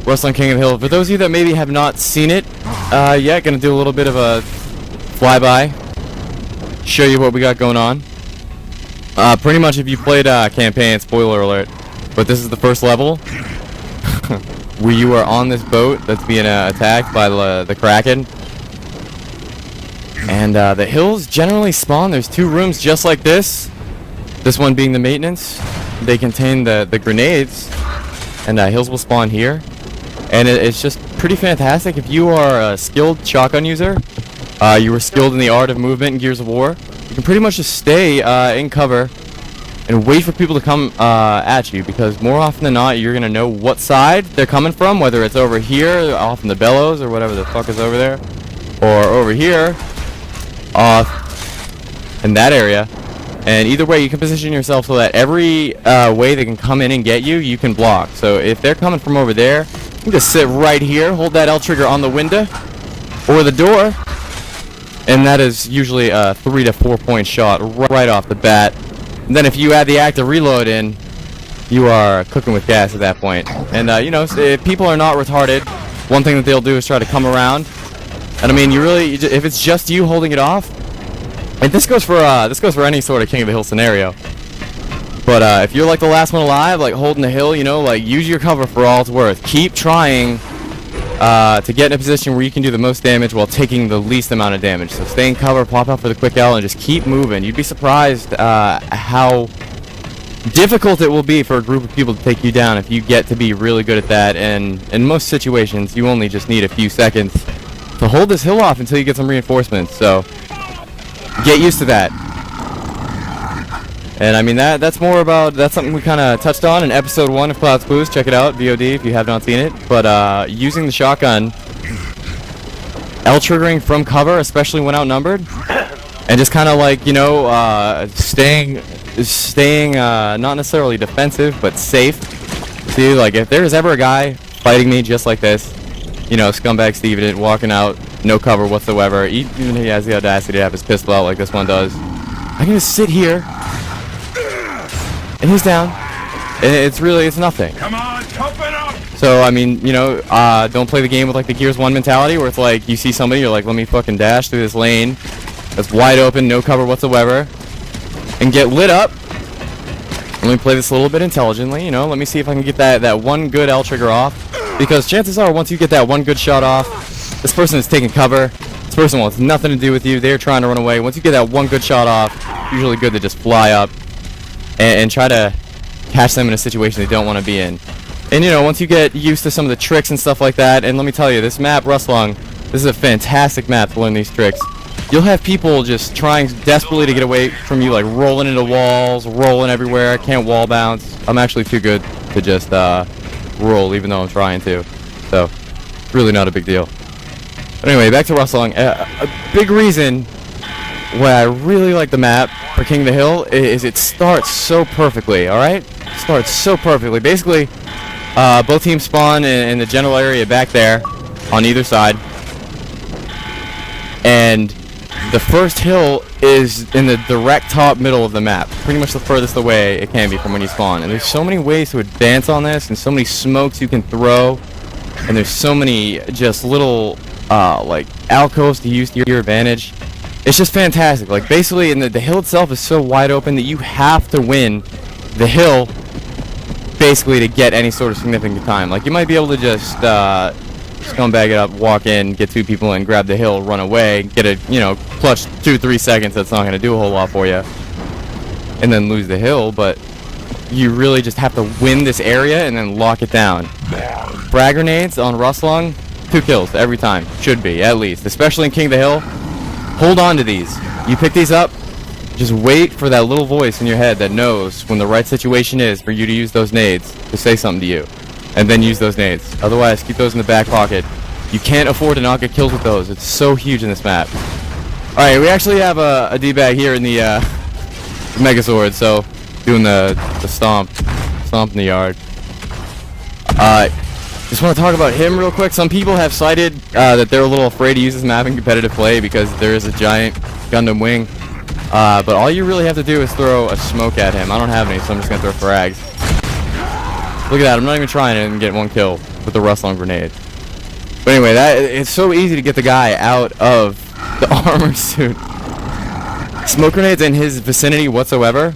Rustlung King of the Hill. For those of you that maybe have not seen it, yeah, gonna do a little bit of a flyby, show you what we got going on. Pretty much if you played campaign, spoiler alert, but this is the first level where you are on this boat that's being attacked by the Kraken. And the hills generally spawn. There's 2 rooms just like this. This one being the maintenance. They contain the grenades, and hills will spawn here. And it's just pretty fantastic. If you are a skilled shotgun user, you were skilled in the art of movement in Gears of War, you can pretty much just stay in cover and wait for people to come at you, because more often than not, you're going to know what side they're coming from, whether it's over here, off in the bellows, or whatever the fuck is over there, or over here, off in that area. And either way, you can position yourself so that every way they can come in and get you, you can block. So if they're coming from over there, you can just sit right here, hold that L trigger on the window or the door, and that is usually a 3 to 4 point shot right off the bat. And then if you add the active reload in, you are cooking with gas at that point. And you know, if people are not retarded, one thing that they'll do is try to come around. And I mean, if it's just you holding it off, and this goes for any sort of King of the Hill scenario. But if you're like the last one alive, like holding the hill, you know, like use your cover for all it's worth. Keep trying to get in a position where you can do the most damage while taking the least amount of damage. So stay in cover, pop out for the quick L, and just keep moving. You'd be surprised how difficult it will be for a group of people to take you down if you get to be really good at that. And in most situations, you only just need a few seconds to hold this hill off until you get some reinforcements. So get used to that. And I mean, that's something we kind of touched on in episode 1 of ClouD's Clues. Check it out, VOD, if you have not seen it. But using the shotgun, L triggering from cover, especially when outnumbered, and just kind of like, you know, staying not necessarily defensive, but safe. See, like if there's ever a guy fighting me just like this, you know, scumbag Steven walking out, no cover whatsoever, even if he has the audacity to have his pistol out like this one does, I can just sit here. And he's down, and it's nothing. Come on, toughen up! So, I mean, you know, don't play the game with, like, the Gears 1 mentality, where it's like, you see somebody, you're like, let me fucking dash through this lane that's wide open, no cover whatsoever, and get lit up. Let me play this a little bit intelligently, you know, let me see if I can get that one good L trigger off, because chances are, once you get that one good shot off, this person is taking cover, this person wants nothing to do with you, they're trying to run away. Once you get that one good shot off, it's usually good to just fly up and try to catch them in a situation they don't want to be in. And you know, once you get used to some of the tricks and stuff like that, and let me tell you, this map, Rustlung, this is a fantastic map to learn these tricks. You'll have people just trying desperately to get away from you, like rolling into walls, rolling everywhere, can't wall bounce. I'm actually too good to just roll, even though I'm trying to. So, really not a big deal. But anyway, back to Rustlung. A big reason why I really like the map for King of the Hill is it starts so perfectly, alright? Starts so perfectly. Basically, both teams spawn in the general area back there on either side. And the first hill is in the direct top middle of the map. Pretty much the furthest away it can be from when you spawn. And there's so many ways to advance on this, and so many smokes you can throw. And there's so many just little, like, alcoves to use to your advantage. It's just fantastic. Like, basically, and the hill itself is so wide open that you have to win the hill, basically, to get any sort of significant time. Like, you might be able to just scumbag it up, walk in, get 2 people in, grab the hill, run away, get a, you know, clutch 2-3 seconds. That's not going to do a whole lot for you, and then lose the hill. But you really just have to win this area and then lock it down. Frag grenades on Rustlung, 2 kills every time. Should be, at least. Especially in King of the Hill. Hold on to these. You pick these up, just wait for that little voice in your head that knows when the right situation is for you to use those nades to say something to you. And then use those nades. Otherwise, keep those in the back pocket. You can't afford to not get kills with those. It's so huge in this map. Alright, we actually have a D-bag here in the Megazord, so doing the stomp in the yard. Just want to talk about him real quick. Some people have cited that they're a little afraid to use this map in competitive play because there is a giant Gundam wing. But all you really have to do is throw a smoke at him. I don't have any, so I'm just going to throw frags. Look at that. I'm not even trying to get 1 kill. with the Rustlung grenade. But anyway, it's so easy to get the guy out of the armor suit. Smoke grenades in his vicinity whatsoever,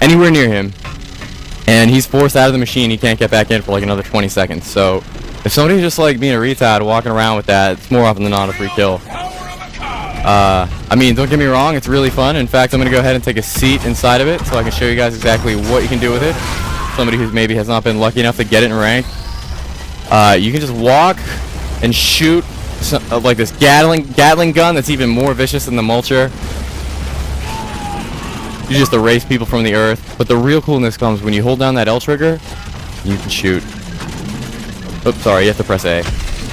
anywhere near him, and he's forced out of the machine. He can't get back in for like another 20 seconds. So if somebody's just like being a retard walking around with that, it's more often than not a free kill. I mean, don't get me wrong, it's really fun. In fact, I'm going to go ahead and take a seat inside of it so I can show you guys exactly what you can do with it. Somebody who maybe has not been lucky enough to get it in rank. You can just walk and shoot like this Gatling gun that's even more vicious than the Mulcher. You just erase people from the earth. But the real coolness comes when you hold down that L trigger, you can shoot. Oops, sorry, you have to press A.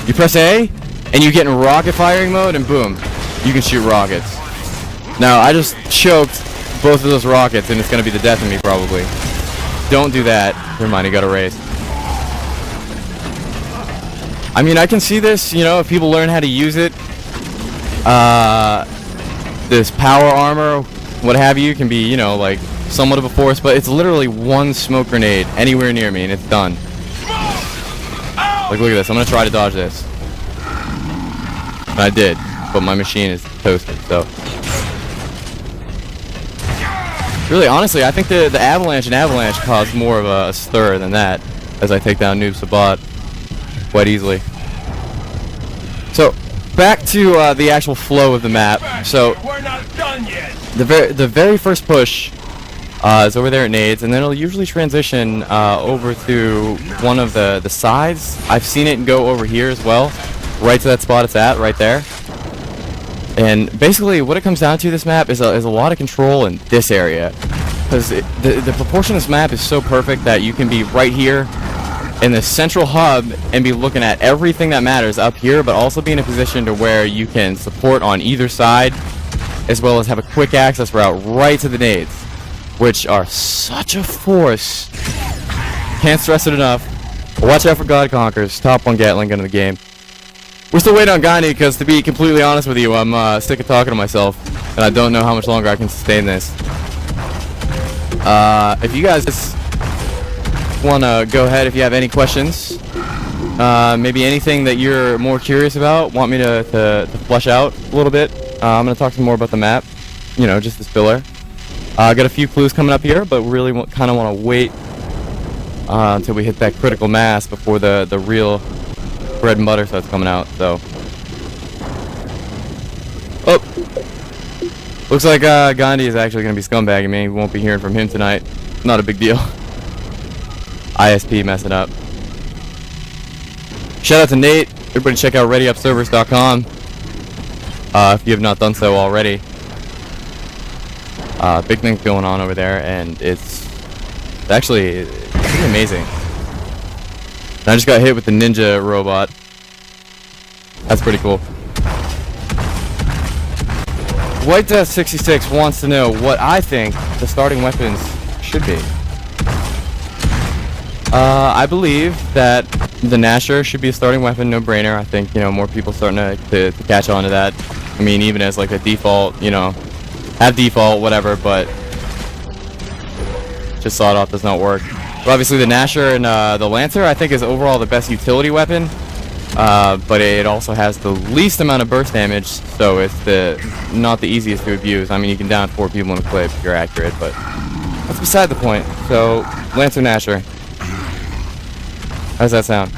You press A, and you get in rocket firing mode, and boom, you can shoot rockets. Now, I just choked both of those rockets, and it's going to be the death of me, probably. Don't do that. Never mind, you got erased. I mean, I can see this, you know, if people learn how to use it. This power armor, what have you, can be, you know, like, somewhat of a force, but it's literally one smoke grenade anywhere near me, and it's done. Like, look at this. I'm going to try to dodge this. And I did, but my machine is toasted, so. Really, honestly, I think the avalanche caused more of a stir than that, as I take down Noob Sabat quite easily. So, back to the actual flow of the map. So, We're not done yet. the very first push is over there at nades, and then it'll usually transition over to one of the sides. I've seen it go over here as well, right to that spot it's at, right there. And basically, what it comes down to this map is a lot of control in this area, because the proportion of this map is so perfect that you can be right here in the central hub and be looking at everything that matters up here, but also be in a position to where you can support on either side, as well as have a quick access route right to the nades, which are such a force. Can't stress it enough. Watch out for God Conquers, top 1 Gatling gun in the game. We're still waiting on Gandhi, because to be completely honest with you, I'm sick of talking to myself, and I don't know how much longer I can sustain this. If you guys want to go ahead, if you have any questions, maybe anything that you're more curious about, want me to flesh out a little bit, I'm going to talk some more about the map, you know, just this filler. Got a few clues coming up here, but really kind of want to wait until we hit that critical mass before the real bread and butter starts coming out. So, oh, looks like Gandhi is actually going to be scumbagging me. We won't be hearing from him tonight. Not a big deal. ISP messing up. Shout out to Nate. Everybody check out ReadyUpServers.com if you have not done so already. Big things going on over there, and it's actually pretty amazing. And I just got hit with the ninja robot. That's pretty cool. White Death 66 wants to know what I think the starting weapons should be. I believe that the Gnasher should be a starting weapon, no brainer. I think, you know, more people starting to catch on to that. I mean, even as like a default, you know, have default, whatever, but just sawed off does not work. But obviously the Gnasher and the Lancer, I think, is overall the best utility weapon, but it also has the least amount of burst damage, so it's not the easiest to abuse. I mean, you can down 4 people in a clip if you're accurate, but that's beside the point. So, Lancer, Gnasher. How does that sound?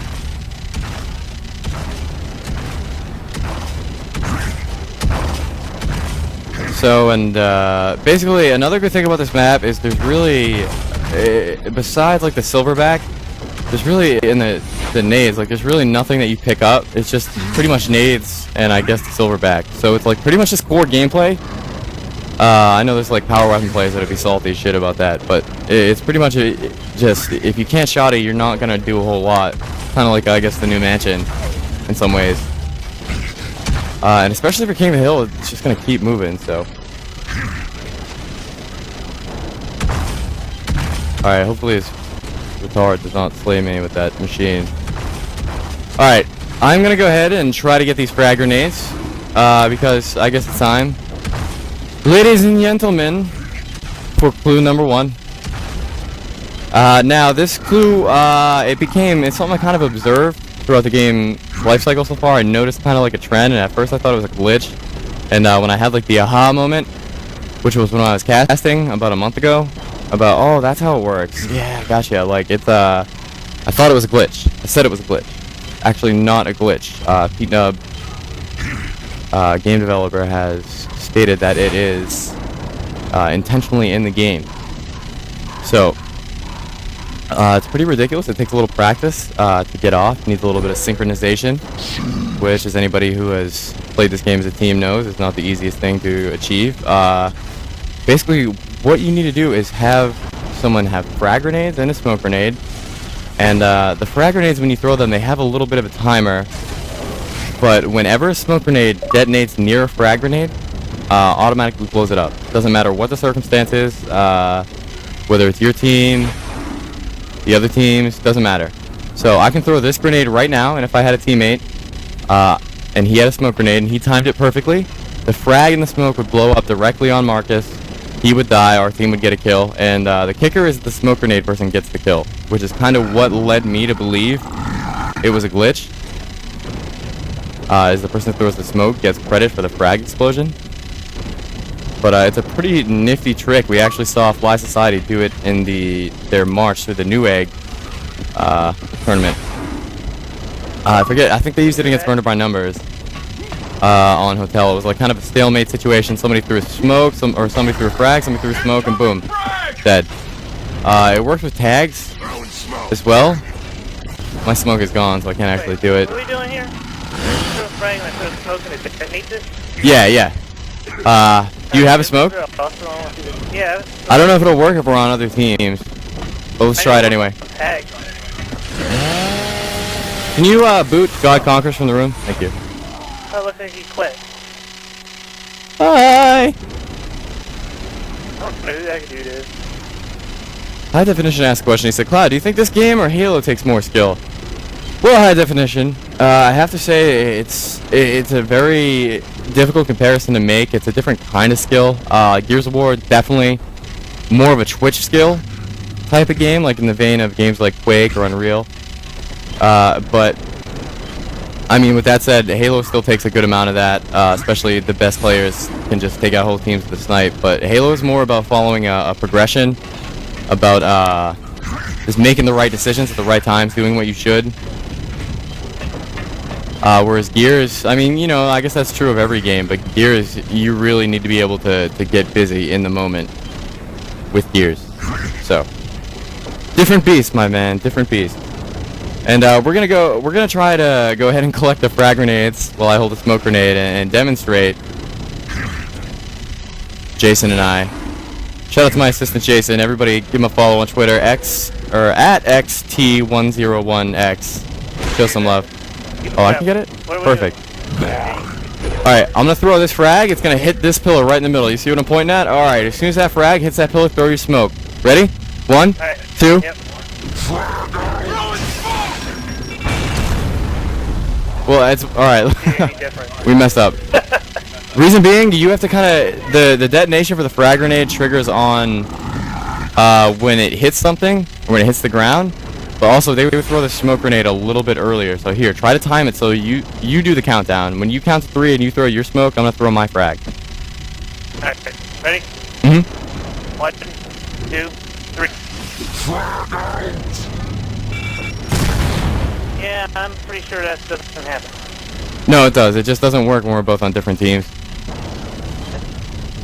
So, and basically another good thing about this map is there's really, besides like the silverback, there's really, in the nades, like there's really nothing that you pick up. It's just pretty much nades and I guess the silverback. So it's like pretty much just core gameplay. I know there's like power weapon players that'd be salty as shit about that, but it's pretty much just, if you can't shot it, you're not gonna do a whole lot. Kind of like, I guess, the new mansion in some ways. And especially for King of the Hill, it's just gonna keep moving, so. Alright, hopefully his retard does not slay me with that machine. Alright, I'm gonna go ahead and try to get these frag grenades, because I guess it's time. Ladies and gentlemen, for clue number 1. Now this clue, it's something I kind of observed throughout the game life cycle so far, I noticed kind of like a trend, and at first I thought it was a glitch. And when I had like the aha moment, which was when I was casting about a month ago, about, oh, that's how it works. Yeah, gotcha. Like, it's, I thought it was a glitch. I said it was a glitch. Actually, not a glitch. Pete Nub, game developer, has stated that it is intentionally in the game. So, it's pretty ridiculous. It takes a little practice to get off. It needs a little bit of synchronization, which, as anybody who has played this game as a team knows, is not the easiest thing to achieve. Basically, what you need to do is have someone have frag grenades and a smoke grenade. And the frag grenades, when you throw them, they have a little bit of a timer. But whenever a smoke grenade detonates near a frag grenade, automatically blows it up. Doesn't matter what the circumstance is, whether it's your team, the other teams, doesn't matter. So I can throw this grenade right now, and if I had a teammate, and he had a smoke grenade, and he timed it perfectly, the frag and the smoke would blow up directly on Marcus. He would die, our team would get a kill, and the kicker is the smoke grenade person gets the kill, which is kind of what led me to believe it was a glitch. Is the person who throws the smoke gets credit for the frag explosion. But it's a pretty nifty trick. We actually saw Fly Society do it in their march through the New Egg tournament. I forget, I think they used it against Murder by Numbers. On Hotel. It was like kind of a stalemate situation. Somebody threw a smoke, or somebody threw a frag, somebody threw a smoke, and boom, dead. It works with tags as well. My smoke is gone, so I can't actually do it. What are we doing here? Throw a frag and I throw a smoke and it detonates it? Yeah, yeah. Do you have a smoke? Yeah. I don't know if it'll work if we're on other teams, but let's try it anyway. Tag. Can you boot God Conquers from the room? Thank you. Oh, it looks like he quit. Hi! I don't know who that dude is. High Definition asked a question. He said, Cloud, do you think this game or Halo takes more skill? Well, High Definition, I have to say it's a very difficult comparison to make. It's a different kind of skill. Gears of War, definitely more of a Twitch skill type of game, like in the vein of games like Quake or Unreal. But I mean, with that said, Halo still takes a good amount of that, especially the best players can just take out whole teams with a snipe. But Halo is more about following a progression, about just making the right decisions at the right times, doing what you should. Whereas Gears, I mean, you know, I guess that's true of every game, but Gears, you really need to be able to get busy in the moment with Gears. So, different beast, my man, different beast. And we're gonna try to go ahead and collect the frag grenades while I hold a smoke grenade and demonstrate. Jason and I. Shout out to my assistant Jason. Everybody give him a follow on Twitter, at XT101X. Show some love. Oh, I can get it? Perfect. Alright, I'm gonna throw this frag. It's gonna hit this pillar right in the middle. You see what I'm pointing at? Alright, as soon as that frag hits that pillar, throw your smoke. Ready? 1, 2. Yep. Well, it's alright. We messed up. Reason being, you have to kind of the detonation for the frag grenade triggers on when it hits something, or when it hits the ground. But also, they would throw the smoke grenade a little bit earlier. So here, try to time it so you do the countdown. When you count to 3 and you throw your smoke, I'm gonna throw my frag. Alright, ready? Mhm. 1, 2, 3. Yeah, I'm pretty sure that doesn't happen. No, it does. It just doesn't work when we're both on different teams.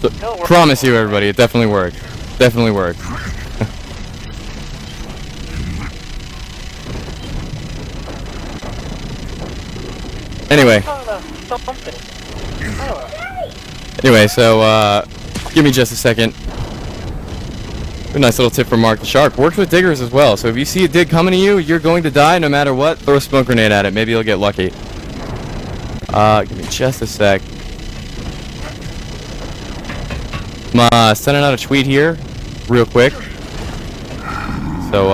So, No, promise you, everybody, it definitely works. Definitely works. Anyway. Anyway, so give me just a second. A nice little tip from Mark the Shark. Works with diggers as well. So if you see a dig coming to you, you're going to die no matter what. Throw a smoke grenade at it. Maybe you'll get lucky. Give me just a sec. I'm sending out a tweet here, real quick. So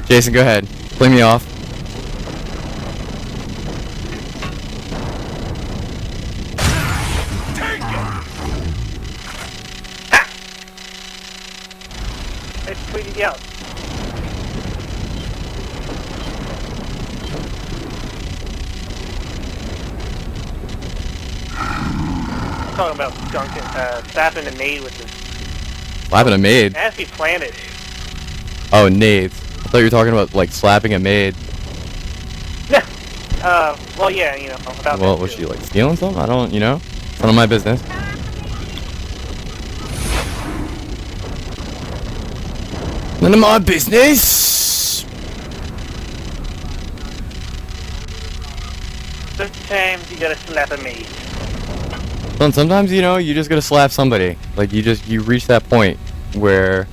Jason, go ahead. Play me off. I tweeted you out. talking about dunking, slapping the nade with this. Slapping a maid. It has to be planted. Oh, nades. I thought you were talking about like slapping a maid. Well, yeah, you know, about Well, that was too. she like stealing something? I don't, you know, it's none of my business. None of my business. Sometimes you gotta slap a maid. Son, sometimes, you know, you just gotta slap somebody. Like, you reach that point where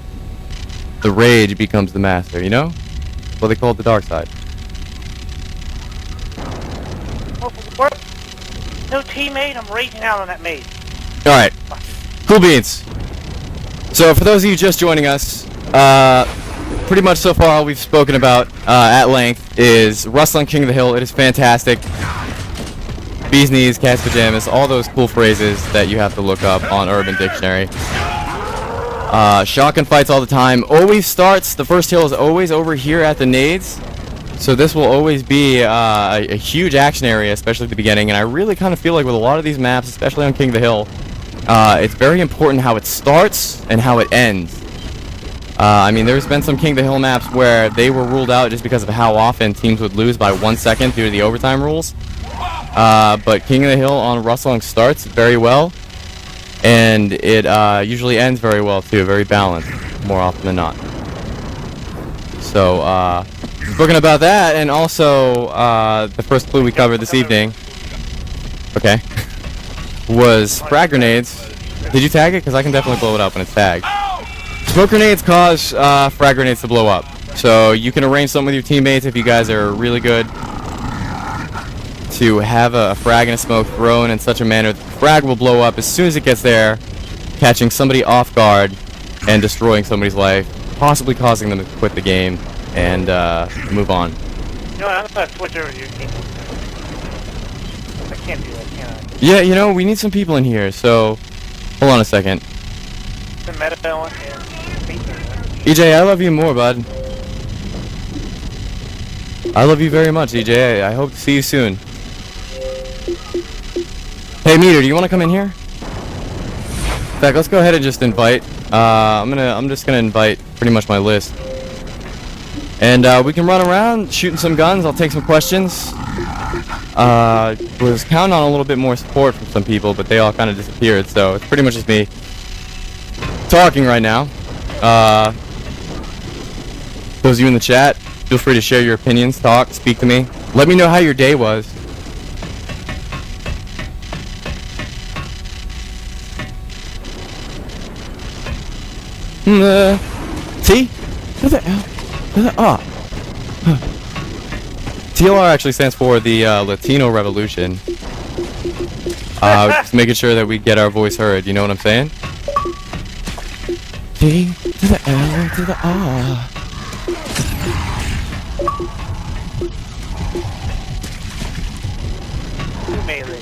the rage becomes the master, you know? Well, they call it the dark side. Oh, what? No teammate, I'm raging out on that maid. Alright. Cool beans. So, for those of you just joining us, pretty much so far all we've spoken about at length is Rustlung King of the Hill. It is fantastic. Bees knees, cat's pajamas, all those cool phrases that you have to look up on Urban Dictionary. Shotgun fights all the time. Always starts, the first hill is always over here at the nades. So this will always be a huge action area, especially at the beginning. And I really kind of feel like with a lot of these maps, especially on King of the Hill, it's very important how it starts and how it ends. I mean, there's been some King of the Hill maps where they were ruled out just because of how often teams would lose by 1 second due to the overtime rules. But King of the Hill on Rustlung starts very well, and it usually ends very well too, very balanced, more often than not. So, spoken about that, and also the first clue we covered this evening, okay, was frag grenades. Did you tag it? Because I can definitely blow it up when it's tagged. Smoke grenades cause frag grenades to blow up. So you can arrange something with your teammates if you guys are really good to have a frag and a smoke thrown in such a manner that the frag will blow up as soon as it gets there, catching somebody off guard and destroying somebody's life, possibly causing them to quit the game and move on. You know what, I'm gonna switch over to your team. I can't do that, can I? Yeah, you know, we need some people in here, so hold on a second. The meta one and EJ, I love you more, bud. I love you very much, EJ. I hope to see you soon. Hey, Meter, do you want to come in here? In fact, let's go ahead and just invite. I'm just gonna invite pretty much my list, and we can run around shooting some guns. I'll take some questions. Was counting on a little bit more support from some people, but they all kind of disappeared. So it's pretty much just me talking right now. Those of you in the chat, feel free to share your opinions, talk, speak to me. Let me know how your day was. See? What the hell? TLR actually stands for the Latino Revolution. Just making sure that we get our voice heard, you know what I'm saying? T to the L to the R. melee.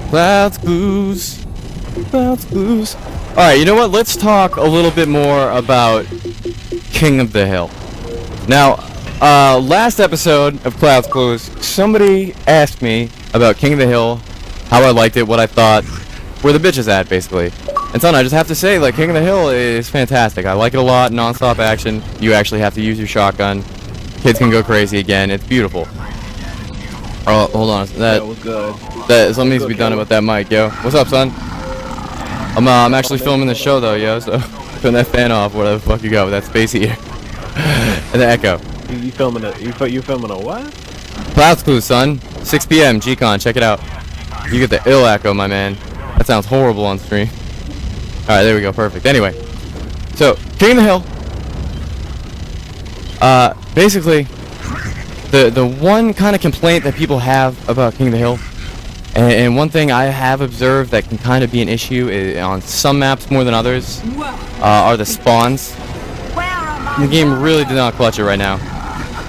Clouds blues. Clouds blues. Alright, you know what? Let's talk a little bit more about King of the Hill. Now, last episode of Clouds Blues, somebody asked me about King of the Hill, how I liked it, what I thought, where the bitch is at, basically. And son, I just have to say, like, King of the Hill is fantastic. I like it a lot, non-stop action. You actually have to use your shotgun. Kids can go crazy again. It's beautiful. Oh, hold on. That was good. something needs to be done about that mic, yo. What's up, son? I'm actually filming the show though, yo. So turn that fan off, whatever the fuck you got with that space here and the echo. You filming a you filming a what? Clouds Clue, son. 6 p.m. Gearscon. Check it out. You get the ill echo, my man. That sounds horrible on stream. All right, there we go. Perfect. Anyway, so King of the Hill. Basically, the one kind of complaint that people have about King of the Hill, and one thing I have observed that can kind of be an issue is, on some maps more than others, are the spawns. The game really did not clutch it right now.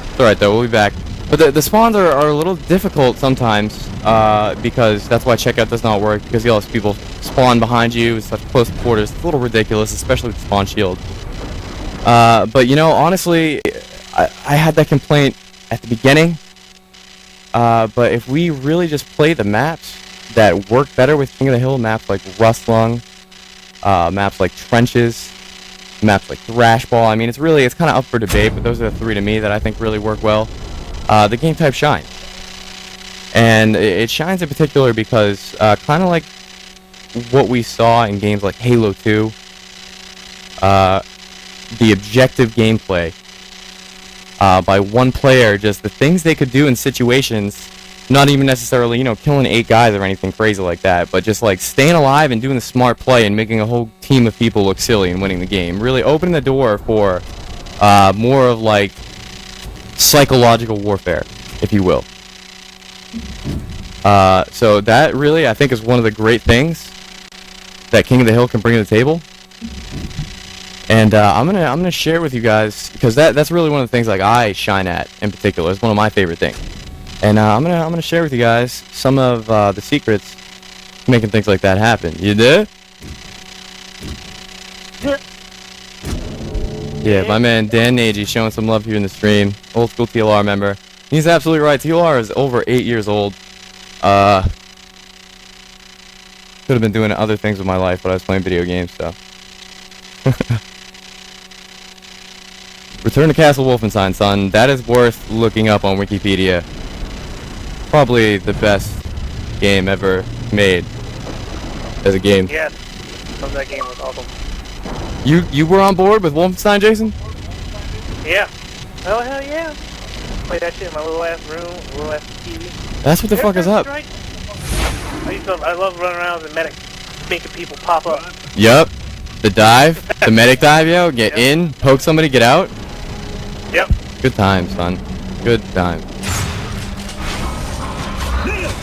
It's alright though, we'll be back. But the spawns are a little difficult sometimes, because that's why checkout does not work, because you'll have people spawn behind you in such close quarters. It's a little ridiculous, especially with the spawn shield. But you know, honestly, I had that complaint at the beginning, But if we really just play the maps that work better with King of the Hill, maps like Rustlung, maps like Trenches, maps like Thrashball, I mean, it's kind of up for debate, but those are the three to me that I think really work well. The game type shines. And it shines in particular because kind of like what we saw in games like Halo 2, the objective gameplay by one player, just the things they could do in situations, not even necessarily, you know, killing 8 guys or anything crazy like that, but just like staying alive and doing the smart play and making a whole team of people look silly and winning the game. Really opening the door for more of like psychological warfare, if you will. So that really, I think, is one of the great things that King of the Hill can bring to the table. And I'm gonna share with you guys, because that's really one of the things like I shine at in particular. It's one of my favorite things. And I'm gonna share with you guys some of the secrets to making things like that happen. You there? Yeah, my man Dan Nagy showing some love here in the stream. Old school TLR member. He's absolutely right. TLR is over 8 years old. Could have been doing other things with my life, but I was playing video games, so. Return to Castle Wolfenstein, son. That is worth looking up on Wikipedia. Probably the best game ever made as a game. Yes. That game was awesome. You were on board with Wolfenstein, Jason? Yeah. Oh, hell yeah. Play that shit in my little ass room, little ass TV. That's what the fuck is up. Right? I love running around as a medic, making people pop up. Yup. The dive. The medic dive, yo. Get in, poke somebody, get out. Yep. Good times, son. Good times.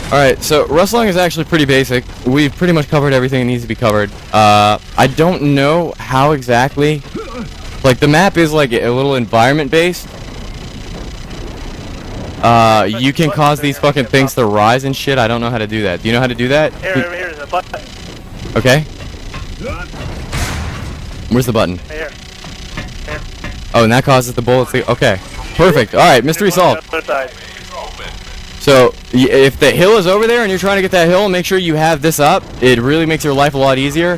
Alright, so Rustlung is actually pretty basic. We've pretty much covered everything that needs to be covered. I don't know how exactly. Like, the map is like a little environment based. You can cause these fucking things to rise and shit. I don't know how to do that. Do you know how to do that? Here's a button. Okay. Where's the button? Here. Oh, and that causes the bullets to... Okay. Perfect. Alright, mystery solved. So, if the hill is over there and you're trying to get that hill, make sure you have this up. It really makes your life a lot easier.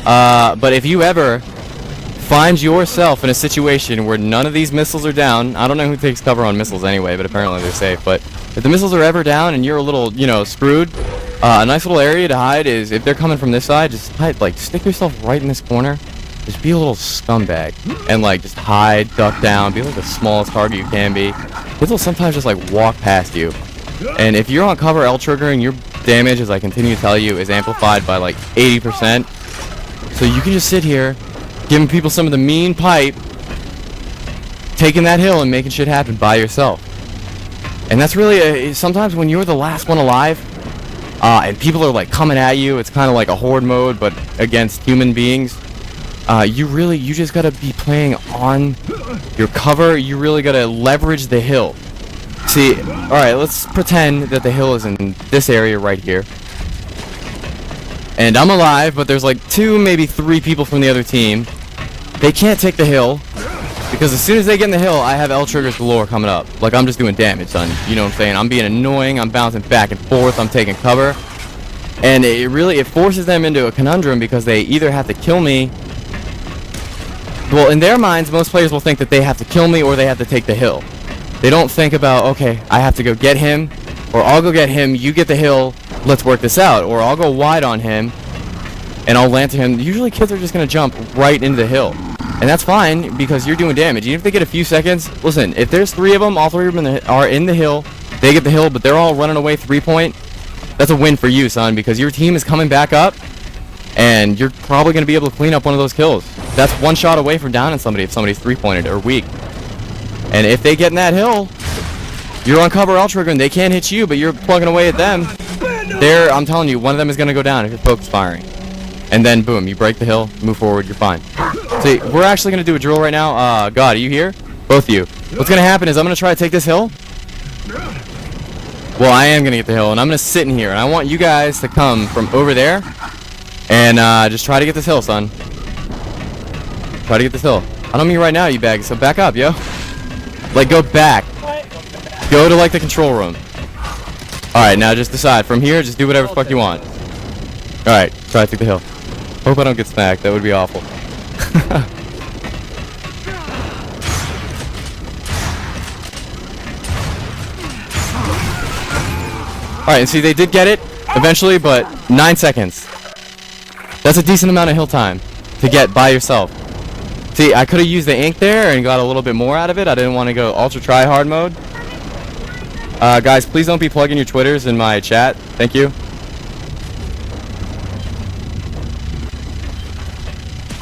But if you ever find yourself in a situation where none of these missiles are down, I don't know who takes cover on missiles anyway, but apparently they're safe, but if the missiles are ever down and you're a little, you know, screwed, a nice little area to hide is, if they're coming from this side, just hide, like, stick yourself right in this corner. Just be a little scumbag and like just hide, duck down, be like the smallest target you can be. This will sometimes just like walk past you. And if you're on cover L triggering, your damage, as I continue to tell you, is amplified by like 80%. So you can just sit here, giving people some of the mean pipe, taking that hill and making shit happen by yourself. And that's really sometimes when you're the last one alive, and people are like coming at you, it's kind of like a horde mode, but against human beings. You just gotta be playing on your cover. You really gotta leverage the hill. See, alright, let's pretend that the hill is in this area right here. And I'm alive, but there's like 2, maybe 3 people from the other team. They can't take the hill, because as soon as they get in the hill, I have L triggers galore coming up. Like, I'm just doing damage, son. You know what I'm saying? I'm being annoying, I'm bouncing back and forth, I'm taking cover. And it forces them into a conundrum, because they either have to kill me. Well, in their minds, most players will think that they have to kill me or they have to take the hill. They don't think about, okay, I have to go get him, or I'll go get him, you get the hill, let's work this out. Or I'll go wide on him, and I'll land to him. Usually kids are just going to jump right into the hill. And that's fine, because you're doing damage. Even if they get a few seconds, listen, if there's 3 of them, all 3 of them are in the hill, they get the hill, but they're all running away 3-point, that's a win for you, son, because your team is coming back up, and you're probably going to be able to clean up one of those kills. That's 1 shot away from downing somebody if somebody's 3-pointed or weak. And if they get in that hill, you're on cover L trigger and they can't hit you, but you're plugging away at them. I'm telling you, one of them is going to go down if your poke's firing. And then, boom, you break the hill, move forward, you're fine. See, we're actually going to do a drill right now. God, are you here? Both of you. What's going to happen is I'm going to try to take this hill. Well, I am going to get the hill, and I'm going to sit in here. And I want you guys to come from over there and just try to get this hill, son. Try to get this hill. I don't mean right now, you bag, so back up, yo. Like, go back. Go to, like, the control room. Alright, now just decide. From here, just do whatever the fuck you want. Alright, try to take the hill. Hope I don't get smacked. That would be awful. Alright, and see, they did get it eventually, but 9 seconds. That's a decent amount of hill time to get by yourself. See, I could have used the ink there and got a little bit more out of it. I didn't want to go ultra try hard mode. Guys, please don't be plugging your Twitters in my chat. Thank you.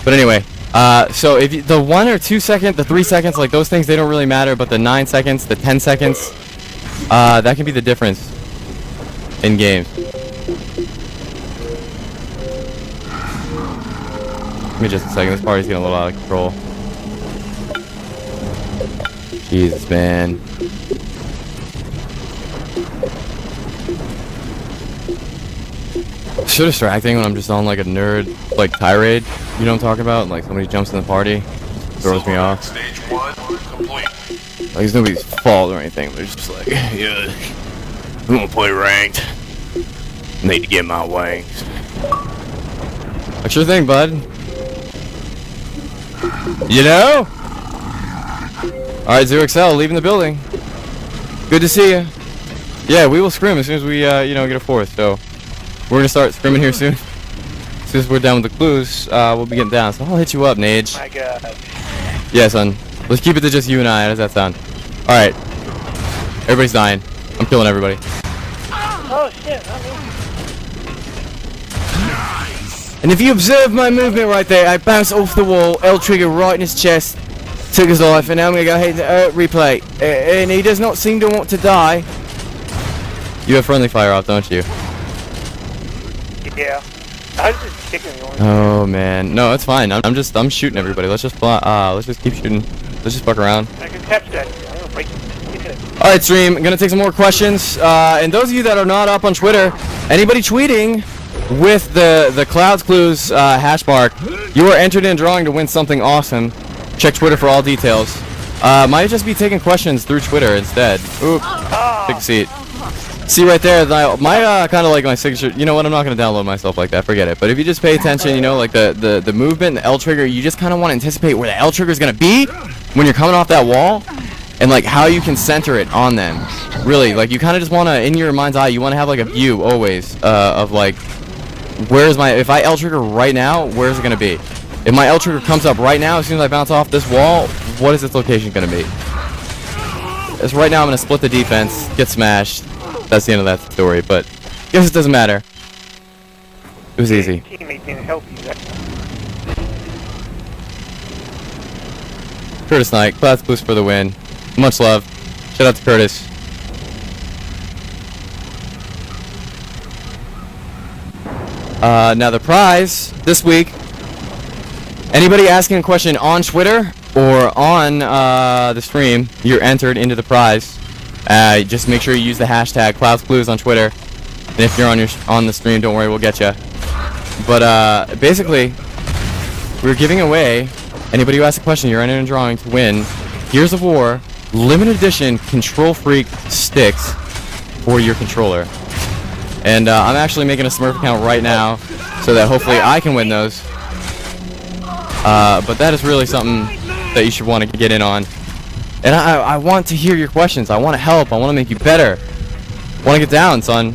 But anyway, so if you, the 1 or 2 second, the 3 seconds, like those things, they don't really matter. But the 9 seconds, the 10 seconds, that can be the difference in games. Give me just a second. This party's getting a little out of control. Jesus, man. So distracting when I'm just on like a nerd like tirade. You know what I'm talking about? Like somebody jumps in the party, throws me off. Stage 1 complete. Like it's nobody's fault or anything. They're just like, yeah, I'm gonna play ranked. Need to get my wings. Like sure thing, bud. You know? Alright, ZeroXL, leaving the building. Good to see you. Yeah, we will scrim as soon as we, you know, get a fourth, so we're gonna start scrimming here soon. As soon as we're done with the clues, we'll be getting down. So I'll hit you up, Nage. My God. Yeah, son. Let's keep it to just you and I. How does that sound? Alright. Everybody's dying. I'm killing everybody. Oh shit, not me. And if you observe my movement right there, I bounced off the wall, L trigger right in his chest, took his life, and now I'm gonna go ahead and replay. And he does not seem to want to die. You have friendly fire off, don't you? Yeah. I was just kicking the orange. Oh man, no, it's fine. I'm shooting everybody. Let's just keep shooting. Let's just fuck around. I can capture that. I'm gonna break it. All right, stream. I'm gonna take some more questions. And those of you that are not up on Twitter, anybody tweeting with the ClouD's clues hash mark, you are entered in a drawing to win something awesome. Check Twitter for all details. Might just be taking questions through Twitter instead. Oop. Take a seat. See right there, my kind of like my signature. You know what? I'm not gonna download myself like that. Forget it. But if you just pay attention, you know, like the movement, the L trigger, you just kind of want to anticipate where the L trigger is gonna be when you're coming off that wall, and like how you can center it on them. Really, like you kind of just want to, in your mind's eye, you want to have like a view always of like, where's my, if I L trigger right now, where's it gonna be? If my L trigger comes up right now, as soon as I bounce off this wall, what is its location gonna be? As right now, I'm gonna split the defense, get smashed. That's the end of that story, but I guess it doesn't matter. It was easy. Teammate didn't help you. Curtis Knight, ClouD's boost for the win. Much love. Shout out to Curtis. Now the prize this week. Anybody asking a question on Twitter or on the stream, you're entered into the prize. Just make sure you use the hashtag ClouD's Clues on Twitter. And if you're on the stream, don't worry, we'll get you. But basically, we're giving away, anybody who asks a question, you're entering a drawing to win Gears of War limited edition Control Freak sticks for your controller. And I'm actually making a Smurf account right now so that hopefully I can win those. But that is really something that you should want to get in on. And I want to hear your questions. I want to help. I want to make you better. I want to get down, son.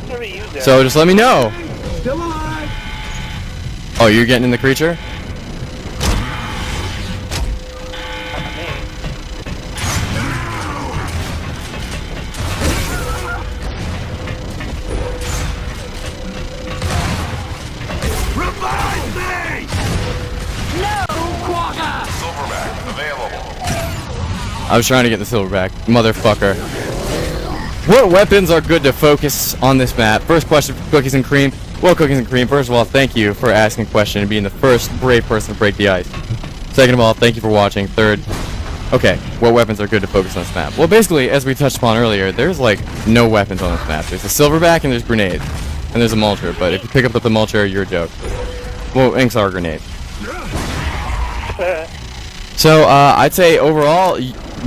So just let me know. Still alive. Oh, you're getting in the creature? Revive me! No, Quagga! Silverback available. I was trying to get the silverback. Motherfucker. What weapons are good to focus on this map? First question for Cookies and Cream. Well, Cookies and Cream, first of all, thank you for asking a question and being the first brave person to break the ice. Second of all, thank you for watching. Third, okay, what weapons are good to focus on this map? Well, basically, as we touched upon earlier, there's like no weapons on this map. There's a silverback and there's grenades. And there's a mulcher, but if you pick up the mulcher, you're a joke. Well, inks are a grenade. So, I'd say overall,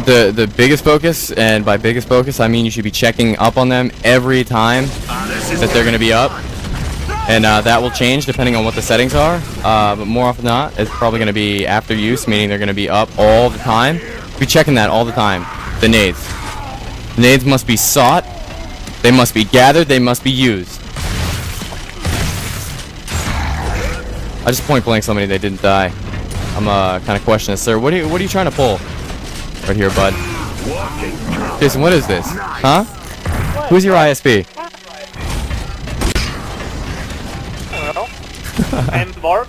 the biggest focus, and by biggest focus I mean you should be checking up on them every time that they're going to be up, and that will change depending on what the settings are, but more often than not it's probably going to be after use, meaning they're going to be up all the time. Be checking that all the time. The nades must be sought, they must be gathered, they must be used. I just point blank somebody, they didn't die. I'm kind of questioning this, sir. What are you trying to pull? Right here, bud. Jason, what is this? Huh? Who's your ISP? I don't know. I'm Mark.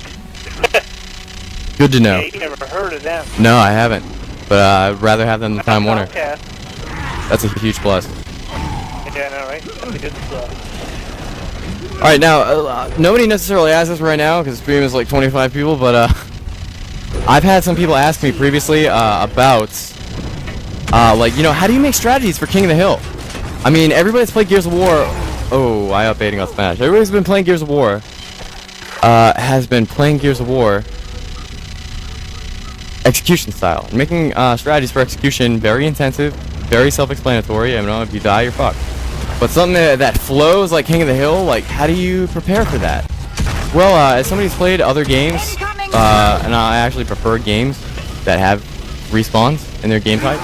Good to know. Yeah, you never heard of them. No, I haven't. But I'd rather have them than Time Warner. Okay. That's a huge plus. Yeah, I know, right? That's a good stuff. Alright, now, nobody necessarily asks this right now, because the stream is like 25 people, but I've had some people ask me previously about, like, you know, how do you make strategies for King of the Hill? I mean, everybody's played Gears of War. Oh, I updating on Smash. Everybody's been playing Gears of War. Has been playing Gears of War execution style. And making strategies for execution very intensive, very self-explanatory. I know if you die, you're fucked. But something that flows like King of the Hill, like, how do you prepare for that? Well, as somebody who's played other games, and I actually prefer games that have respawns in their game type,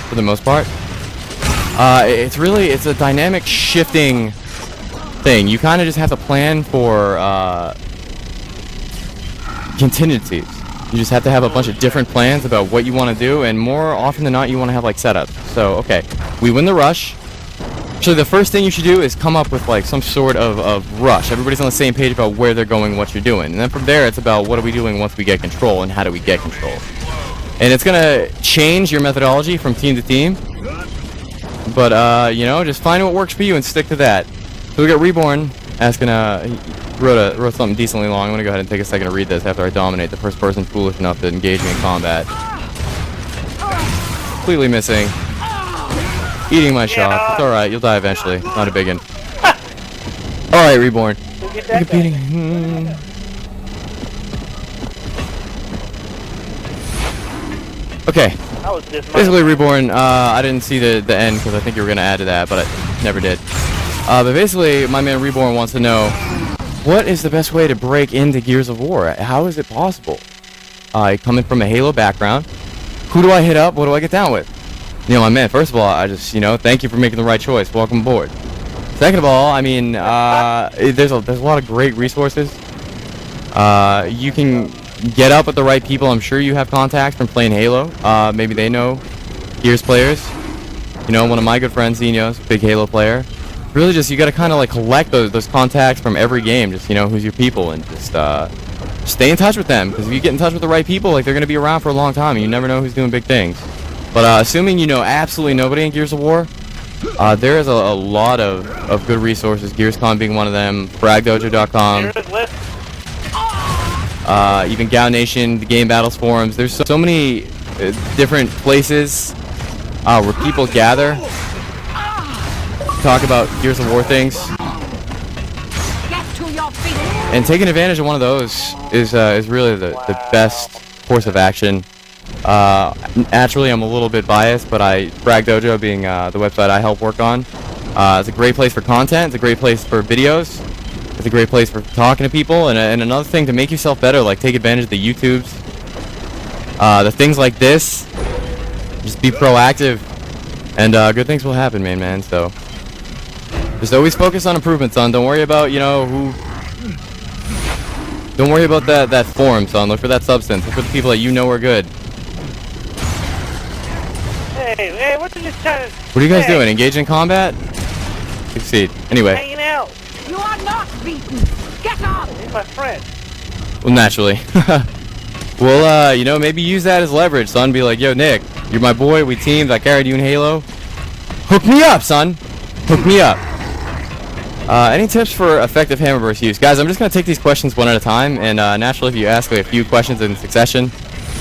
for the most part. It's a dynamic shifting thing. You kind of just have to plan for contingencies. You just have to have a bunch of different plans about what you want to do, and more often than not, you want to have like setups. So, okay, we win the rush. So the first thing you should do is come up with like some sort of rush. Everybody's on the same page about where they're going, what you're doing. And then from there, it's about what are we doing once we get control, and how do we get control. And it's going to change your methodology from team to team. But, you know, just find what works for you and stick to that. So we got Reborn asking, he wrote something decently long. I'm going to go ahead and take a second to read this after I dominate the first person foolish enough to engage me in combat. Completely missing. Eating my shot. It's alright, you'll die eventually. Not a big one. Alright, Reborn. We'll get that guy. Okay. That was just Basically, Reborn, I didn't see the end because I think you were going to add to that, but I never did. But basically, my man Reborn wants to know, what is the best way to break into Gears of War? How is it possible? Coming from a Halo background, who do I hit up? What do I get down with? You know, my man, first of all, I just, you know, thank you for making the right choice. Welcome aboard. Second of all, I mean, there's a lot of great resources. You can get up with the right people. I'm sure you have contacts from playing Halo. Maybe they know Gears players. You know, one of my good friends, Zeno's, big Halo player. Really just, you got to kind of like collect those contacts from every game. Just, you know, who's your people, and just stay in touch with them. Because if you get in touch with the right people, like, they're going to be around for a long time, and you never know who's doing big things. But assuming you know absolutely nobody in Gears of War, there is a lot of good resources, Gearscon being one of them, fragdojo.com, even Gao Nation, the Game Battles forums. There's so many different places where people gather, talk about Gears of War things. And taking advantage of one of those is really the best course of action. Naturally, I'm a little bit biased, but Frag Dojo being the website I help work on, it's a great place for content, it's a great place for videos, it's a great place for talking to people, and another thing to make yourself better, like take advantage of the YouTubes, the things like this. Just be proactive, and good things will happen, man. So just always focus on improvement, son. Don't worry about, you know, don't worry about that form, son. Look for that substance. Look for the people that you know are good. Hey, what are you trying to... What are you guys doing? Engage in combat? Succeed. Anyway. Hanging out. You are not beaten. Get up. He's my friend. Well, naturally. Well, you know, maybe use that as leverage, son. Be like, yo, Nick, you're my boy. We teamed. I carried you in Halo. Hook me up, son. Hook me up. Any tips for effective hammerburst use? Guys, I'm just going to take these questions one at a time. And naturally, if you ask like, a few questions in succession,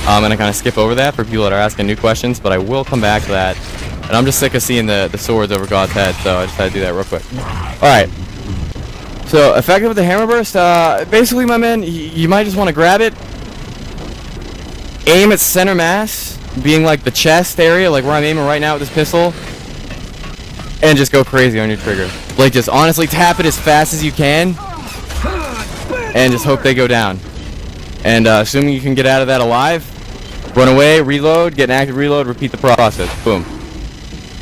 I'm going to kind of skip over that for people that are asking new questions, but I will come back to that. And I'm just sick of seeing the swords over God's head, so I just had to do that real quick. Alright. So, effective with the hammer burst, basically, my man, you might just want to grab it, aim at center mass, being like the chest area, like where I'm aiming right now with this pistol, and just go crazy on your trigger. Like just honestly tap it as fast as you can, and just hope they go down. And assuming you can get out of that alive, run away, reload, get an active reload, repeat the process. Boom.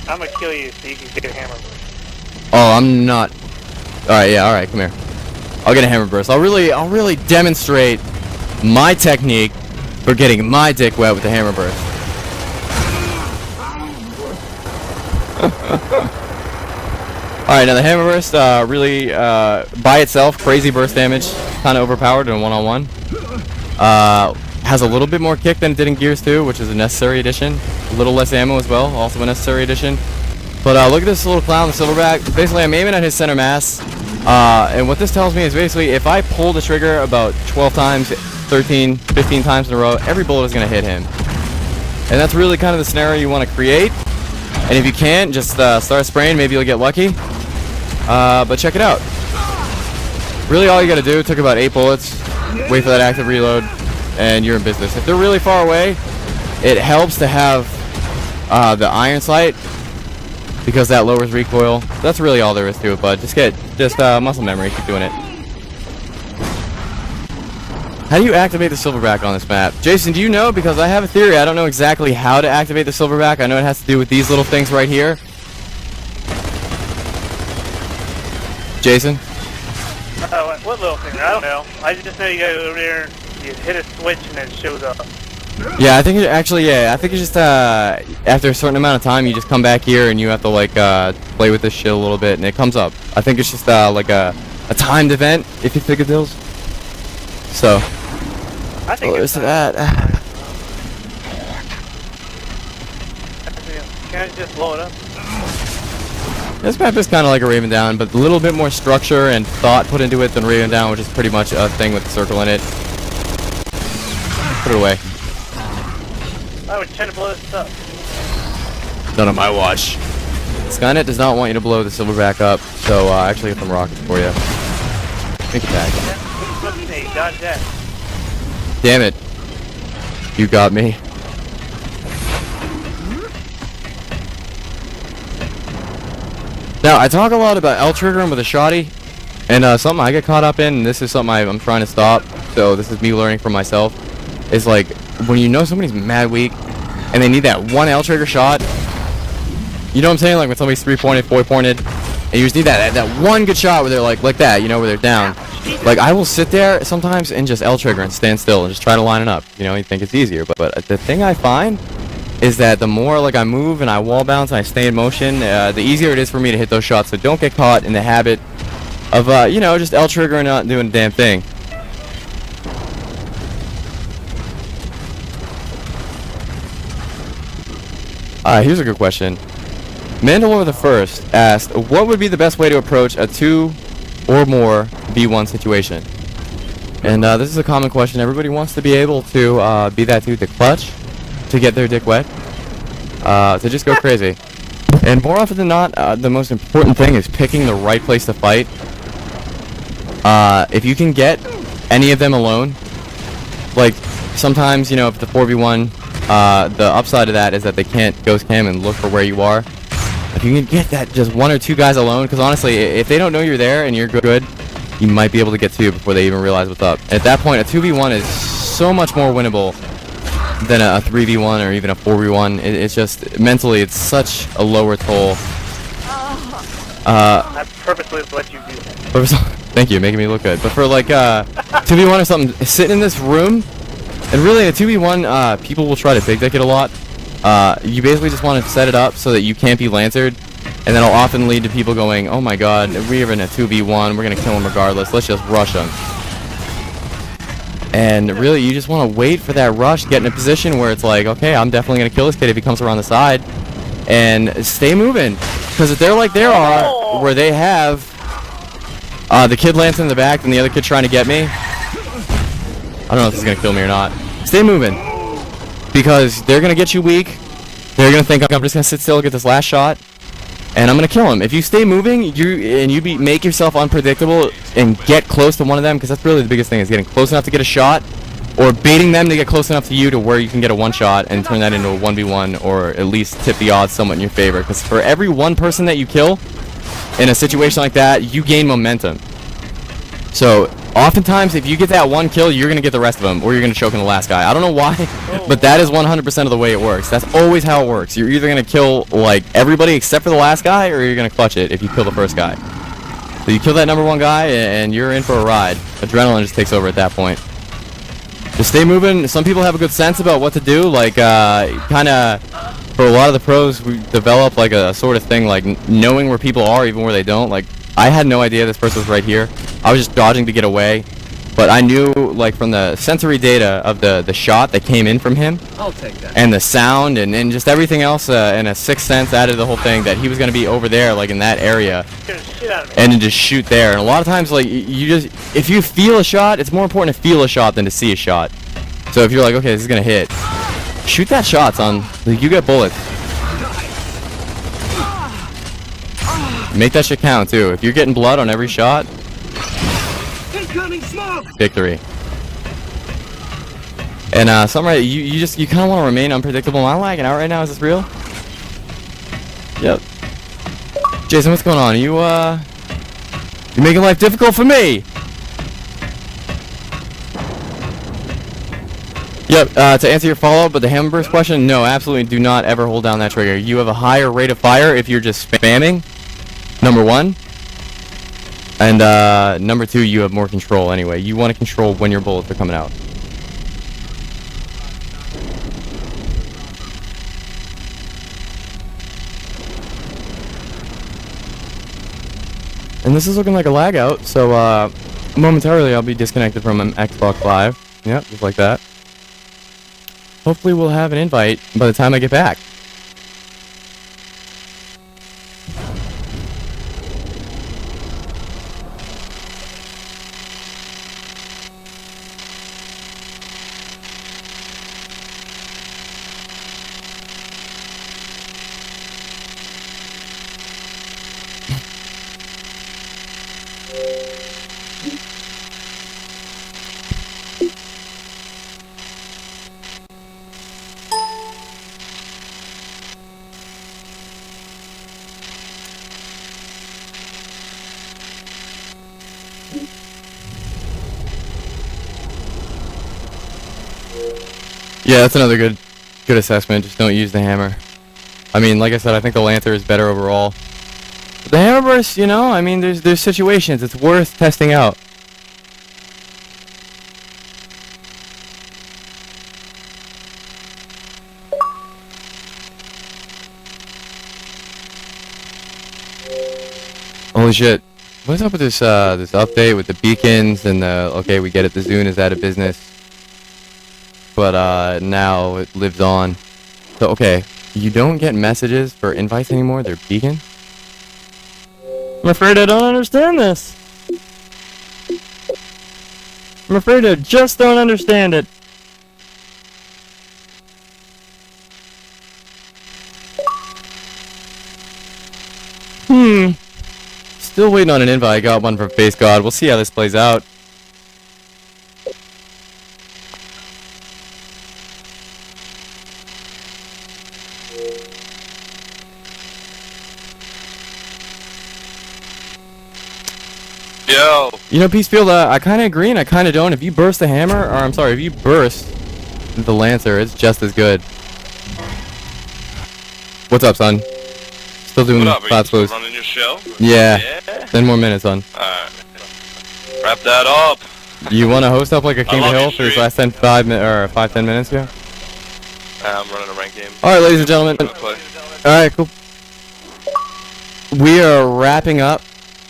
I'm gonna kill you so you can get a hammer burst. Oh, I'm not. All right, yeah, all right, come here. I'll get a hammer burst. I'll really demonstrate my technique for getting my dick wet with the hammer burst. All right, now the hammer burst really by itself, crazy burst damage, kind of overpowered in a one-on-one. Has a little bit more kick than it did in Gears 2, which is a necessary addition. A little less ammo as well, also a necessary addition. But look at this little clown, the silverback. Basically, I'm aiming at his center mass. And what this tells me is basically if I pull the trigger about 12 times, 13, 15 times in a row, every bullet is going to hit him. And that's really kind of the scenario you want to create. And if you can't, just start spraying. Maybe you'll get lucky. But check it out. Really all you got to do, took about 8 bullets, wait for that active reload, and you're in business. If they're really far away, it helps to have the iron sight, because that lowers recoil. That's really all there is to it, bud. Just muscle memory, keep doing it. How do you activate the silverback on this map? Jason, do you know? Because I have a theory. I don't know exactly how to activate the silverback. I know it has to do with these little things right here. What little thing? I don't know. I just know you go over there, you hit a switch, and it shows up. Yeah, I think it actually, I think it's just after a certain amount of time, you just come back here and you have to like play with this shit a little bit, and it comes up. I think it's just like a timed event, if you figure deals. So, I think there's that. Can I just blow it up? This map is kind of like a Raven Down, but a little bit more structure and thought put into it than Raven Down, which is pretty much a thing with the circle in it. Put it away. I was trying to blow this up. None on my watch. Skynet does not want you to blow the silverback up, so I actually get some rockets for you. Make attack. Dodge that. Damn it. You got me. Now, I talk a lot about L-triggering with a shotty, and something I get caught up in, and this is something I'm trying to stop, so this is me learning for myself, is like, when you know somebody's mad weak, and they need that one L-trigger shot, you know what I'm saying? Like when somebody's 3-pointed, 4-pointed, and you just need that one good shot where they're like that, you know, where they're down. Like, I will sit there sometimes and just L-trigger and stand still and just try to line it up. You know, you think it's easier, but the thing I find is that the more like I move and I wall bounce and I stay in motion, the easier it is for me to hit those shots. So don't get caught in the habit of, you know, just L-trigger and not doing a damn thing. Here's a good question. Mandalore the First asked, what would be the best way to approach a 2 or more V1 situation? And this is a common question. Everybody wants to be able to be that dude to clutch, to get their dick wet, to just go crazy. And more often than not, the most important thing is picking the right place to fight. If you can get any of them alone, like sometimes, you know, if the 4v1, the upside of that is that they can't ghost cam and look for where you are. If you can get that just 1 or 2 guys alone, because honestly, if they don't know you're there and you're good, you might be able to get 2 before they even realize what's up. And at that point, a 2v1 is so much more winnable than a 3v1 or even a 4v1. It's just, mentally, it's such a lower toll. I purposely let you do that. Thank you, making me look good. But for like 2v1 or something, sitting in this room, and really in a 2v1, people will try to big dick it a lot. You basically just want to set it up so that you can't be lancered, and that'll often lead to people going, oh my god, we're in a 2v1, we're going to kill him regardless, let's just rush him. And really, you just want to wait for that rush, get in a position where it's like, okay, I'm definitely going to kill this kid if he comes around the side, and stay moving. Because if they're like they are, where they have the kid lancing in the back and the other kid trying to get me, I don't know if this is going to kill me or not. Stay moving. Because they're going to get you weak. They're going to think, I'm just going to sit still, get this last shot, and I'm going to kill him. If you stay moving, make yourself unpredictable and get close to one of them, because that's really the biggest thing, is getting close enough to get a shot, or baiting them to get close enough to you to where you can get a one-shot and turn that into a 1v1, or at least tip the odds somewhat in your favor. Because for every one person that you kill in a situation like that, you gain momentum. So oftentimes, if you get that one kill, you're gonna get the rest of them, or you're gonna choke in the last guy. I don't know why, but that is 100% of the way it works. That's always how it works. You're either gonna kill like everybody except for the last guy, or you're gonna clutch it if you kill the first guy. So you kill that number one guy, and you're in for a ride. Adrenaline just takes over at that point. Just stay moving. Some people have a good sense about what to do. Like, kind of, for a lot of the pros, we develop like a sort of thing, like knowing where people are, even where they don't. Like, I had no idea this person was right here. I was just dodging to get away. But I knew, like, from the sensory data of the shot that came in from him, I'll take that. and the sound, and just everything else, and a sixth sense added to the whole thing, that he was going to be over there, like, in that area, Scared the shit out of me. and then just shoot there. And a lot of times, like, you just, if you feel a shot, it's more important to feel a shot than to see a shot. So if you're like, okay, this is going to hit, shoot that shot, son. Like, you get bullets. Make that shit count, too. If you're getting blood on every shot, Incoming smoke! victory. And something you kind of want to remain unpredictable. Am I lagging out right now? Is this real? Yep. Jason, what's going on? You're making life difficult for me. Yep. To answer your follow-up with the hammer burst question, no, absolutely do not ever hold down that trigger. You have a higher rate of fire if you're just spamming. Number one. And number two, you have more control anyway. You want to control when your bullets are coming out. And this is looking like a lag out, so momentarily I'll be disconnected from Xbox Live. Yep, just like that. Hopefully we'll have an invite by the time I get back. Yeah, that's another good assessment. Just don't use the hammer. I mean, like I said, I think the Lancer is better overall. But the hammer burst, you know, I mean, there's situations it's worth testing out. Holy shit. What's up with this this update with the beacons and the, okay, we get it, the Zune is out of business. But now it lives on. So, okay, you don't get messages for invites anymore, they're beacon? I'm afraid I don't understand this. I'm afraid I just don't understand it. Still waiting on an invite. I got one from Face God. We'll see how this plays out. Yo! You know, Peacefield, I kind of agree and I kind of don't. If you burst the hammer, or I'm sorry, if you burst the Lancer, it's just as good. What's up, son? Still doing What up? Are you ClouD's still boost. running your show? Yeah. 10 more minutes, son. Alright. Wrap that up. You want to host up like a King of love the Hill your for these stream. last 5-10 minutes here? I'm running a ranked game. Alright, ladies and gentlemen. Gonna play. Alright, cool. We are wrapping up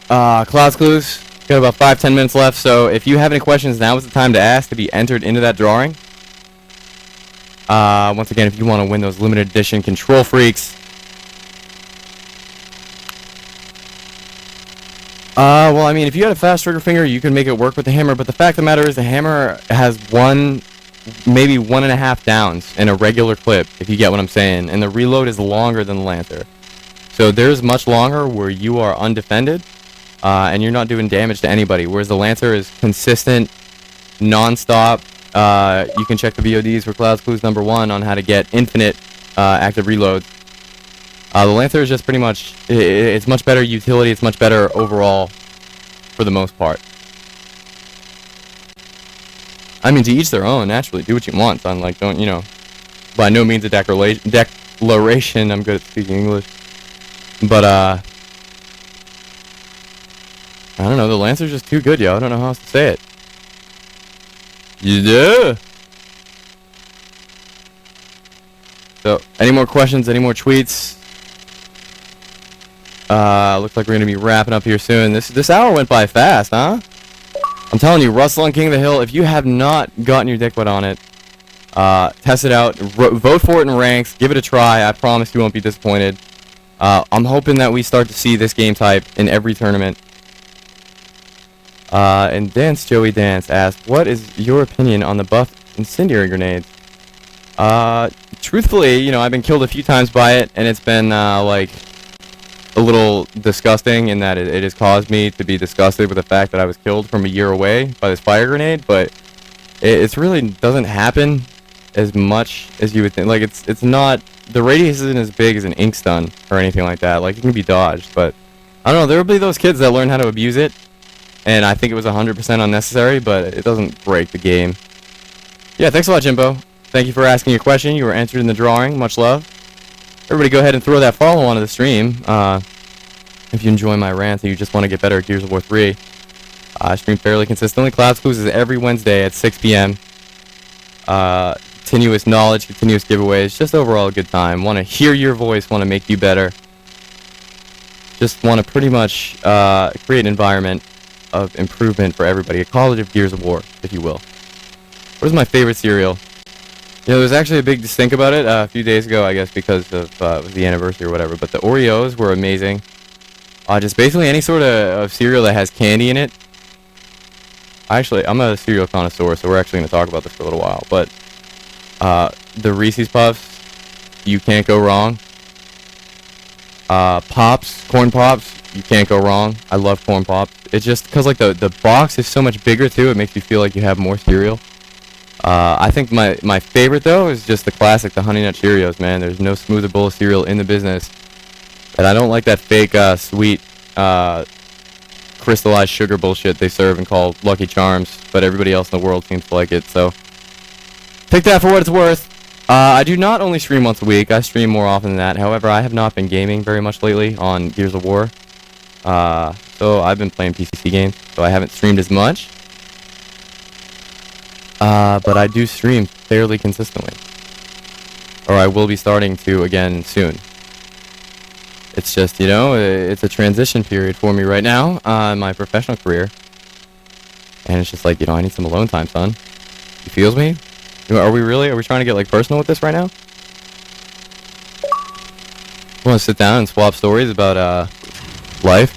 ClouD's Clues. Got about 5-10 minutes left, so if you have any questions, now is the time to ask to be entered into that drawing. Once again, if you want to win those limited edition Control Freaks. Well, I mean, if you had a fast trigger finger, you can make it work with the hammer, but the fact of the matter is the hammer has maybe 1.5 downs in a regular clip, if you get what I'm saying, and the reload is longer than the Lancer. So there's much longer where you are undefended, and you're not doing damage to anybody, whereas the Lancer is consistent, non-stop, you can check the VODs for Cloud's Clues #1 on how to get infinite active reloads. The Lancer is just pretty much, it's much better utility, it's much better overall for the most part. I mean, to each their own, naturally. Do what you want, son. Like, don't, you know, by no means a declaration. I'm good at speaking English. But, I don't know, the Lancer's just too good, yo. I don't know how else to say it. Yeah. So, any more questions, any more tweets? Looks like we're gonna be wrapping up here soon. This hour went by fast, huh? I'm telling you, Rustlung King of the Hill, if you have not gotten your dick wet on it, test it out, vote for it in ranks, give it a try. I promise you won't be disappointed. I'm hoping that we start to see this game type in every tournament. And Joey Dance asked, what is your opinion on the buff incendiary grenades? Truthfully, you know, I've been killed a few times by it, and it's been, like, a little disgusting in that it has caused me to be disgusted with the fact that I was killed from a year away by this fire grenade, but it really doesn't happen as much as you would think. Like, it's not, the radius isn't as big as an ink stun or anything like that. Like, it can be dodged, but I don't know, there will be those kids that learn how to abuse it, and I think it was 100% unnecessary, but it doesn't break the game. Yeah, thanks a lot, Jimbo. Thank you for asking your question. You were answered in the drawing. Much love. Everybody go ahead and throw that follow onto the stream. If you enjoy my rants and you just want to get better at Gears of War 3. I stream fairly consistently. Cloud's Clues is every Wednesday at 6 p.m. Continuous knowledge, continuous giveaways, just overall a good time. Want to hear your voice, want to make you better. Just want to pretty much create an environment of improvement for everybody. A college of Gears of War, if you will. What is my favorite cereal? You know, there's actually a big stink about it a few days ago, I guess, because of it was the anniversary or whatever. But the Oreos were amazing. Just basically any sort of cereal that has candy in it. I'm a cereal connoisseur, so we're actually going to talk about this for a little while. But the Reese's Puffs, you can't go wrong. Pops, corn pops, you can't go wrong. I love corn pops. It's just because like the box is so much bigger too. It makes you feel like you have more cereal. I think my favorite though is just the classic, the Honey Nut Cheerios, man. There's no smoother bowl of cereal in the business. And I don't like that fake sweet crystallized sugar bullshit they serve and call Lucky Charms, but everybody else in the world seems to like it, so take that for what it's worth. I do not only stream once a week, I stream more often than that. However, I have not been gaming very much lately on Gears of War. So I've been playing PCC games, so I haven't streamed as much. But I do stream fairly consistently. Or I will be starting to again soon. It's just, you know, it's a transition period for me right now in my professional career. And it's just like, you know, I need some alone time, son. You feels me? Are we trying to get, like, personal with this right now? Want to sit down and swap stories about, life?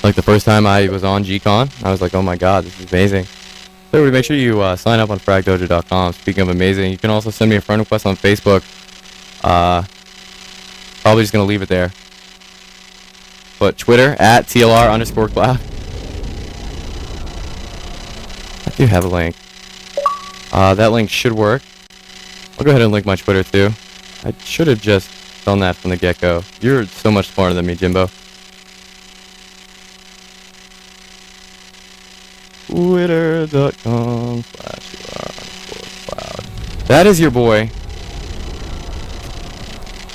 Like, the first time I was on Gearscon, I was like, oh my god, this is amazing. So everybody, make sure you sign up on fragdojo.com. Speaking of amazing, you can also send me a friend request on Facebook. Probably just going to leave it there. But Twitter, at TLR_ClouD. I do have a link. That link should work. I'll go ahead and link my Twitter too. I should have just done that from the get-go. You're so much smarter than me, Jimbo. Twitter.com/TLR_ClouD. That is your boy.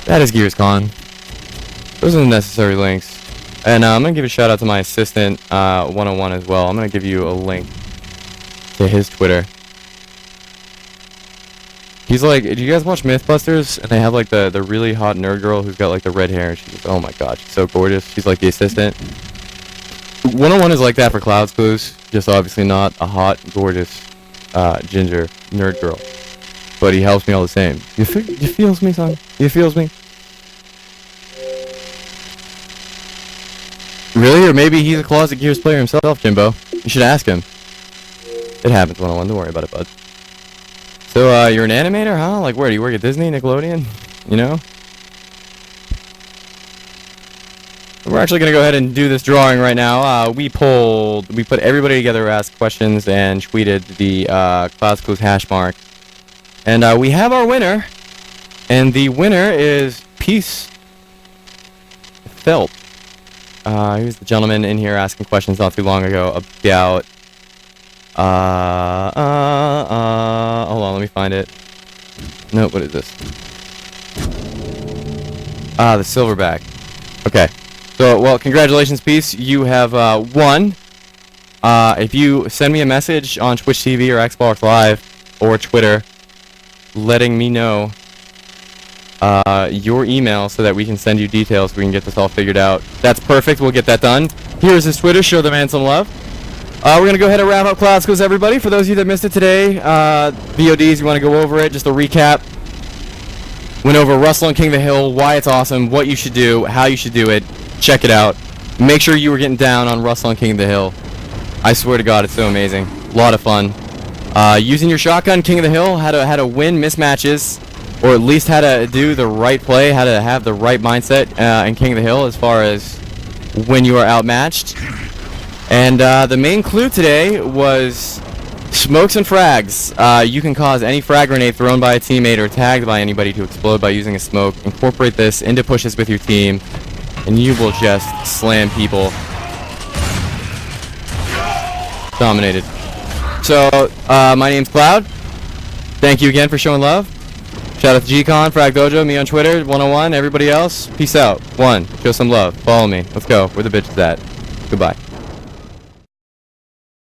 That is Gearscon. Those are the necessary links. And I'm going to give a shout out to my assistant, 101 as well. I'm going to give you a link to his Twitter. He's like, do you guys watch Mythbusters? And they have like the really hot nerd girl who's got like the red hair. And she's, oh my god, she's so gorgeous. She's like the assistant. 101 is like that for Cloud's Clues. Just obviously not a hot, gorgeous, ginger nerd girl. But he helps me all the same. You feels me, son? You feels me? Really? Or maybe he's a closet Gears player himself, Jimbo. You should ask him. It happens, 101. Don't worry about it, bud. So, you're an animator, huh? Like, where? Do you work at Disney, Nickelodeon? You know? We're actually gonna go ahead and do this drawing right now. We put everybody together who asked questions and tweeted the ClouD's Clues hash mark, and we have our winner, and the winner is Peace Felt. He was the gentleman in here asking questions not too long ago about. Hold on, let me find it. Nope, what is this? The silverback. Okay. So, well, congratulations, Peace. You have won. If you send me a message on Twitch TV or Xbox Live or Twitter letting me know your email so that we can send you details, we can get this all figured out. That's perfect. We'll get that done. Here's his Twitter. Show the man some love. We're going to go ahead and wrap up ClouD's Clues, everybody. For those of you that missed it today, VODs, you want to go over it, just a recap. Went over Rustlung King of the Hill, why it's awesome, what you should do, how you should do it. Check it out. Make sure you were getting down on Rustlung King of the Hill. I swear to God, it's so amazing. A lot of fun. Using your shotgun, King of the Hill, how to win mismatches, or at least how to do the right play, how to have the right mindset in King of the Hill as far as when you are outmatched. And the main clue today was smokes and frags. You can cause any frag grenade thrown by a teammate or tagged by anybody to explode by using a smoke. Incorporate this into pushes with your team, and you will just slam people. Dominated. So, my name's Cloud. Thank you again for showing love. Shout out to Gearscon, Frag Dojo, me on Twitter, 101, everybody else. Peace out. Show some love. Follow me. Let's go. Where the bitch is at. Goodbye.